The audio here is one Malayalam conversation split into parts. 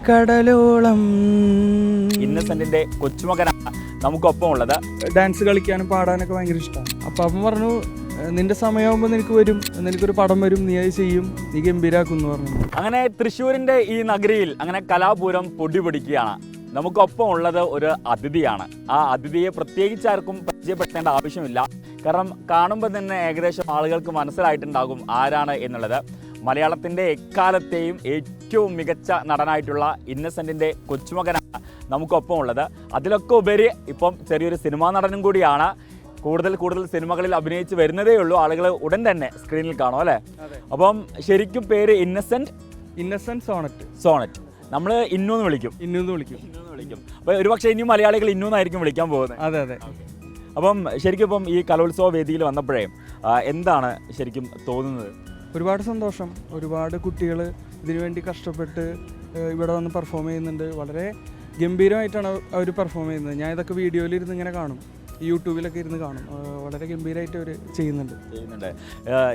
കടലോളം. ഇന്നസെന്റിന്റെ കൊച്ചുമകനാണ് നമുക്കൊപ്പം ഉള്ളത്. ഡാൻസ് കളിക്കാനും പാടാനൊക്കെ ഭയങ്കര ഇഷ്ടമാണ്. അപ്പം അപ്പം പറഞ്ഞു, നിന്റെ സമയമാകുമ്പോൾ നിനക്ക് വരും, നിനക്കൊരു പടം വരും, നീ അത് ചെയ്യും, നീ ഗംഭീരാക്കും എന്ന് പറഞ്ഞു. അങ്ങനെ തൃശ്ശൂരിന്റെ ഈ നഗരിയിൽ അങ്ങനെ കലാപൂരം പൊടിപിടിക്കുകയാണ്. നമുക്കൊപ്പം ഉള്ളത് ഒരു അതിഥിയാണ്. ആ അതിഥിയെ പ്രത്യേകിച്ച് ആർക്കും പരിചയപ്പെടുത്തേണ്ട ആവശ്യമില്ല. കാരണം കാണുമ്പോൾ തന്നെ ഏകദേശം ആളുകൾക്ക് മനസ്സിലായിട്ടുണ്ടാകും ആരാണ് എന്നുള്ളത്. മലയാളത്തിൻ്റെ എക്കാലത്തെയും ഏറ്റവും മികച്ച നടനായിട്ടുള്ള ഇന്നസെന്റിന്റെ കൊച്ചുമകനാണ് നമുക്കൊപ്പം ഉള്ളത്. അതിലൊക്കെ ഉപരി ഇപ്പം ചെറിയൊരു സിനിമാ നടനും കൂടിയാണ്. കൂടുതൽ സിനിമകളിൽ അഭിനയിച്ച് വരുന്നതേ ഉള്ളൂ. ആളുകൾ ഉടൻ തന്നെ സ്ക്രീനിൽ കാണും അല്ലേ? അപ്പം ശരിക്കും പേര് ഇന്നസെന്റ് സോണറ്റ്. നമ്മൾ ഇന്നൂന്ന് വിളിക്കും. അപ്പോൾ ഒരുപക്ഷെ ഇനിയും മലയാളികൾ ഇന്നൂന്നായിരിക്കും വിളിക്കാൻ പോകുന്നത്. അതെ. അപ്പം ശരിക്കും ഇപ്പം ഈ കലോത്സവ വേദിയിൽ വന്നപ്പോഴേ എന്താണ് ശരിക്കും തോന്നുന്നത്? ഒരുപാട് സന്തോഷം. ഒരുപാട് കുട്ടികൾ ഇതിനുവേണ്ടി കഷ്ടപ്പെട്ട് ഇവിടെ വന്ന് പെർഫോം ചെയ്യുന്നുണ്ട്. വളരെ ഗംഭീരമായിട്ടാണ് അവർ പെർഫോം ചെയ്യുന്നത്. ഞാൻ ഇതൊക്കെ വീഡിയോയിലിരുന്ന് ഇങ്ങനെ കാണും, യൂട്യൂബിലൊക്കെ ഇരുന്ന് കാണും. വളരെ ഗംഭീരമായിട്ട് അവർ ചെയ്യുന്നുണ്ട്.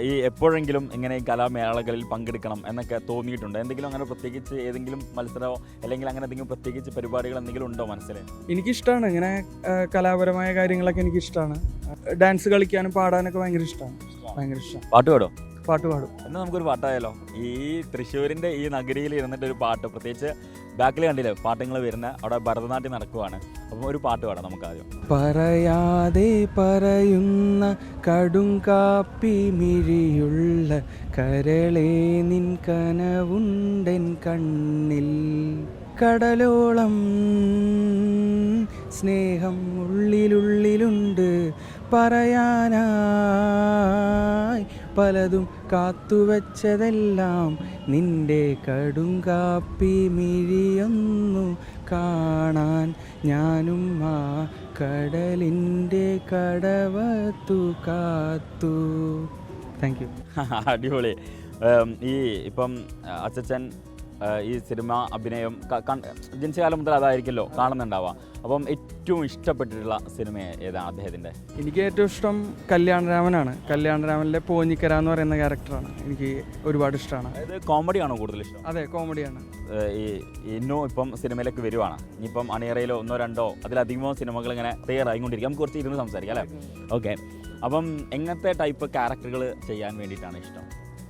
ഈ എപ്പോഴെങ്കിലും ഇങ്ങനെ കലാമേളകളിൽ പങ്കെടുക്കണം എന്നൊക്കെ തോന്നിയിട്ടുണ്ട്? എന്തെങ്കിലും അങ്ങനെ പ്രത്യേകിച്ച് ഏതെങ്കിലും മത്സരമോ അല്ലെങ്കിൽ അങ്ങനെ എന്തെങ്കിലും പ്രത്യേകിച്ച് പരിപാടികൾ എന്തെങ്കിലും ഉണ്ടോ മനസ്സിൽ? എനിക്കിഷ്ടമാണ് ഇങ്ങനെ കലാപരമായ കാര്യങ്ങളൊക്കെ എനിക്കിഷ്ടമാണ്. ഡാൻസ് കളിക്കാനും പാടാനൊക്കെ ഭയങ്കര ഇഷ്ടമാണ്. പാട്ട് പാടും. എന്നാൽ നമുക്കൊരു പാട്ടായാലോ? ഈ തൃശ്ശൂരിൻ്റെ ഈ നഗരിയിൽ ഇരുന്നിട്ട് ഒരു പാട്ട്, പ്രത്യേകിച്ച് ബാക്കിൽ കണ്ടില്ലേ പാട്ടുകൾ വരുന്ന അവിടെ ഭരതനാട്യം നടക്കുവാണ്. അപ്പം ഒരു പാട്ട് പാടാം നമുക്ക് ആദ്യം. പറയാതെ പറയുന്ന കടും കാപ്പി മിഴിയുള്ള കരളേ നിൻ കനവുണ്ടൻ കണ്ണിൽ, കടലോളം സ്നേഹം ഉള്ളിലുള്ളിലുണ്ട്, പറയാനായി പലതും കാത്തുവച്ചതെല്ലാം നിന്റെ കടുങ്കാപ്പി മിഴിയൊന്നു കാണാൻ ഞാനും ആ കടലിൻ്റെ കടവത്തു കാത്തു. Thank you. അടിപൊളി. ഈ ഇപ്പം അച്ചച്ചൻ ഈ സിനിമ അഭിനയം ജനിച്ചകാലം മുതൽ അതായിരിക്കുമല്ലോ കാണുന്നുണ്ടാവുക. അപ്പം ഏറ്റവും ഇഷ്ടപ്പെട്ടിട്ടുള്ള സിനിമ ഏതാണ് അദ്ദേഹത്തിൻ്റെ? എനിക്ക് ഏറ്റവും ഇഷ്ടം കല്യാണരാമനാണ്. കല്യാണരാമനിലെ പോഞ്ഞിക്കര എന്ന് പറയുന്ന ക്യാരക്ടറാണ് എനിക്ക് ഒരുപാട് ഇഷ്ടമാണ്. അതായത് കോമഡിയാണോ കൂടുതൽ ഇഷ്ടം? അതെ, കോമഡിയാണ്. ഇന്നും ഇപ്പം സിനിമയിലേക്ക് വരുവാണ്. ഇനിയിപ്പം അണിയറയിലോ 1-2 അതിലധികമോ സിനിമകൾ ഇങ്ങനെ തയ്യാറായിക്കൊണ്ടിരിക്കും. നമുക്ക് കുറച്ച് ഇരുന്ന് സംസാരിക്കാം അല്ലേ? ഓക്കെ. അപ്പം എങ്ങനത്തെ ടൈപ്പ് ക്യാരക്ടറുകൾ ചെയ്യാൻ വേണ്ടിയിട്ടാണ് ഇഷ്ടം?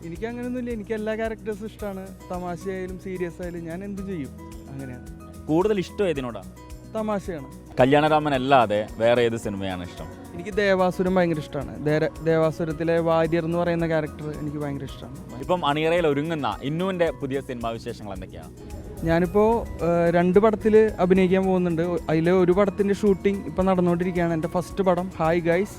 എനിക്ക് അങ്ങനെയൊന്നുമില്ല. എനിക്ക് എല്ലാ ക്യാരക്ടേഴ്സും ഇഷ്ടമാണ്. തമാശയായാലും സീരിയസ് ആയാലും ഞാൻ എന്ത് ചെയ്യും, അങ്ങനെയാണ്. കൂടുതൽ ഇഷ്ടം ഏതിനോടാണ്? തമാശയാണ്. കല്യാണരാമൻ അല്ലാതെ വേറെ ഏത് സിനിമയാണ് ഇഷ്ടം? എനിക്ക് ദേവാസുരം ഭയങ്കര ഇഷ്ടമാണ്. ദേവാസുരത്തിലെ വാര്യർ എന്ന് പറയുന്ന ക്യാരക്ടർ എനിക്ക് ഭയങ്കര ഇഷ്ടമാണ്. ഇപ്പം അണിയറയിൽ ഒരുങ്ങുന്ന ഇന്നുവിൻ്റെ പുതിയ സിനിമാ വിശേഷങ്ങൾ എന്തൊക്കെയാണ്? ഞാനിപ്പോൾ 2 പടത്തിൽ അഭിനയിക്കാൻ പോകുന്നുണ്ട്. അതിൽ ഒരു പടത്തിൻ്റെ ഷൂട്ടിംഗ് ഇപ്പം നടന്നുകൊണ്ടിരിക്കുകയാണ്. എൻ്റെ ഫസ്റ്റ് പടം ഹായ് ഗൈസ്.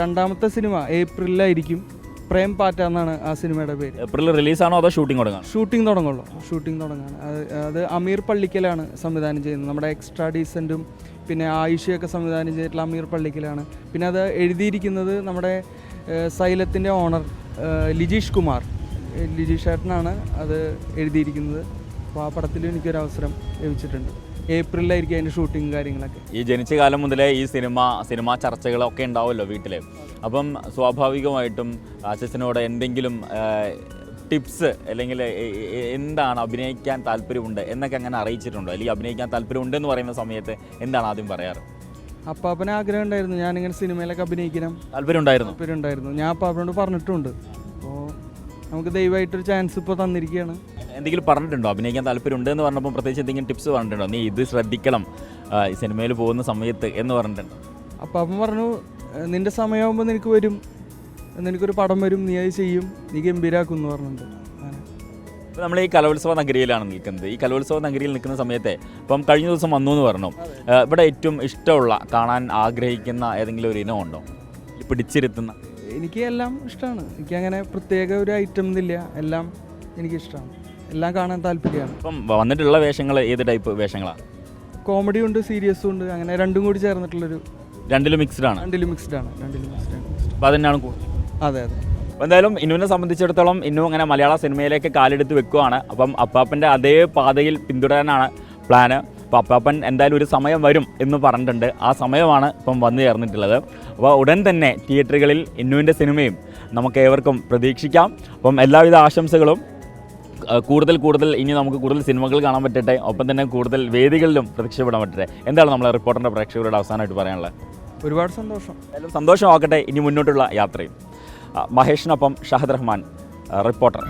2ാമത്തെ സിനിമ ഏപ്രിലായിരിക്കും. പ്രേം പാറ്റ എന്നാണ് ആ സിനിമയുടെ പേര്. ഏപ്രിൽ റിലീസാണോ അതോ ഷൂട്ടിംഗ് തുടങ്ങാം? ഷൂട്ടിംഗ് തുടങ്ങാണ്. അത് അമീർ പള്ളിക്കലാണ് സംവിധാനം ചെയ്യുന്നത്. നമ്മുടെ എക്സ്ട്രാ ഡീസൻറ്റും പിന്നെ ആയിഷയൊക്കെ സംവിധാനം ചെയ്തിട്ടുള്ള അമീർ പള്ളിക്കലാണ്. പിന്നെ അത് എഴുതിയിരിക്കുന്നത് നമ്മുടെ സൈലത്തിൻ്റെ ഓണർ ലിജീഷ് ഏട്ടനാണ് അത് എഴുതിയിരിക്കുന്നത്. അപ്പോൾ ആ പടത്തിൽ എനിക്കൊരു അവസരം ലഭിച്ചിട്ടുണ്ട്. ഏപ്രിലായിരിക്കും അതിൻ്റെ ഷൂട്ടിങ് കാര്യങ്ങളൊക്കെ. ഈ ജനിച്ച കാലം മുതലേ ഈ സിനിമാ ചർച്ചകളൊക്കെ ഉണ്ടാവുമല്ലോ വീട്ടിൽ. അപ്പം സ്വാഭാവികമായിട്ടും അച്ഛനോട് എന്തെങ്കിലും ടിപ്സ് അല്ലെങ്കിൽ എന്താണ് അഭിനയിക്കാൻ താല്പര്യമുണ്ട് എന്നൊക്കെ അങ്ങനെ അറിയിച്ചിട്ടുണ്ടോ? അല്ലെങ്കിൽ അഭിനയിക്കാൻ താല്പര്യമുണ്ടെന്ന് പറയുന്ന സമയത്ത് എന്താണ് ആദ്യം പറയാറ്? അപ്പാപ്പന് ആഗ്രഹം ഉണ്ടായിരുന്നു ഞാനിങ്ങനെ സിനിമയിലൊക്കെ അഭിനയിക്കണം. താല്പര്യമുണ്ടായിരുന്നു. ഞാൻ അപ്പാപ്പനോട് പറഞ്ഞിട്ടുണ്ട്. അപ്പോൾ നമുക്ക് ദയവായിട്ടൊരു ചാൻസ് ഇപ്പോൾ തന്നിരിക്കുകയാണ്. എന്തെങ്കിലും പറഞ്ഞിട്ടുണ്ടോ? അഭിനയിക്കാൻ താല്പര്യമുണ്ട് എന്ന് പറഞ്ഞപ്പോൾ പ്രത്യേകിച്ച് എന്തെങ്കിലും ടിപ്സ് പറഞ്ഞിട്ടുണ്ടോ? നീ ഇത് ശ്രദ്ധിക്കണം ഈ സിനിമയിൽ പോകുന്ന സമയത്ത് എന്ന് പറഞ്ഞിട്ടുണ്ടോ? അപ്പാപ്പൻ പറഞ്ഞു, നിന്റെ സമയമാകുമ്പോൾ നിനക്ക് വരും, നിനക്കൊരു പടം വരും, നീ അത് ചെയ്യും, നീ ഗംഭീരാക്കും എന്ന് പറഞ്ഞിട്ടുണ്ട്. ഇപ്പോൾ നമ്മൾ ഈ കലോത്സവ നഗരിയിലാണ് നിൽക്കുന്നത്. ഈ കലോത്സവ നഗരിയിൽ നിൽക്കുന്ന സമയത്തെ ഇപ്പം കഴിഞ്ഞ ദിവസം വന്നു എന്ന് പറഞ്ഞു. ഇവിടെ ഏറ്റവും ഇഷ്ടമുള്ള കാണാൻ ആഗ്രഹിക്കുന്ന ഏതെങ്കിലും ഒരു ഇനമുണ്ടോ പിടിച്ചിരുത്തുന്ന? എനിക്ക് എല്ലാം ഇഷ്ടമാണ്. എനിക്കങ്ങനെ പ്രത്യേക ഒരു ഐറ്റം എന്നില്ല. എല്ലാം എനിക്കിഷ്ടമാണ്. എല്ലാം കാണാൻ താല്പര്യമാണ്. ഇപ്പം വന്നിട്ടുള്ള വേഷങ്ങൾ ഏത് ടൈപ്പ് വേഷങ്ങളാണ്? കോമഡി ഉണ്ട്, സീരിയസും ഉണ്ട്. അങ്ങനെ രണ്ടും കൂടി ചേർന്നിട്ടുള്ളൊരു രണ്ടിലും മിക്സ്ഡ് ആണ്. അപ്പോൾ അതെന്നാണ്. അതെ. അപ്പോൾ എന്തായാലും ഇന്നുവിനെ സംബന്ധിച്ചിടത്തോളം ഇന്നും അങ്ങനെ മലയാള സിനിമയിലേക്ക് കാലെടുത്ത് വെക്കുകയാണ്. അപ്പം അപ്പാപ്പൻ്റെ അതേ പാതയിൽ പിന്തുടരാനാണ് പ്ലാന്. അപ്പോൾ അപ്പാപ്പൻ എന്തായാലും ഒരു സമയം വരും എന്ന് പറഞ്ഞിട്ടുണ്ട്. ആ സമയമാണ് ഇപ്പം വന്നു ചേർന്നിട്ടുള്ളത്. അപ്പോൾ ഉടൻ തന്നെ തിയേറ്ററുകളിൽ ഇന്നുവിൻ്റെ സിനിമയും നമുക്ക് ഏവർക്കും പ്രതീക്ഷിക്കാം. അപ്പം എല്ലാവിധ ആശംസകളും കൂടുതൽ ഇനി നമുക്ക് കൂടുതൽ സിനിമകൾ കാണാൻ പറ്റട്ടെ, ഒപ്പം തന്നെ കൂടുതൽ വേദികളിലും പ്രത്യക്ഷപ്പെടാൻ പറ്റട്ടെ. എന്താണ് നമ്മളെ റിപ്പോർട്ടറിൻ്റെ പ്രേക്ഷകരോട് അവസാനമായിട്ട് പറയാനുള്ളത്? ഒരുപാട് സന്തോഷം. എന്തായാലും സന്തോഷമാക്കട്ടെ ഇനി മുന്നോട്ടുള്ള യാത്രയും. മഹേഷിനൊപ്പം ഷാഹിദ് റഹ്മാൻ, റിപ്പോർട്ടർ.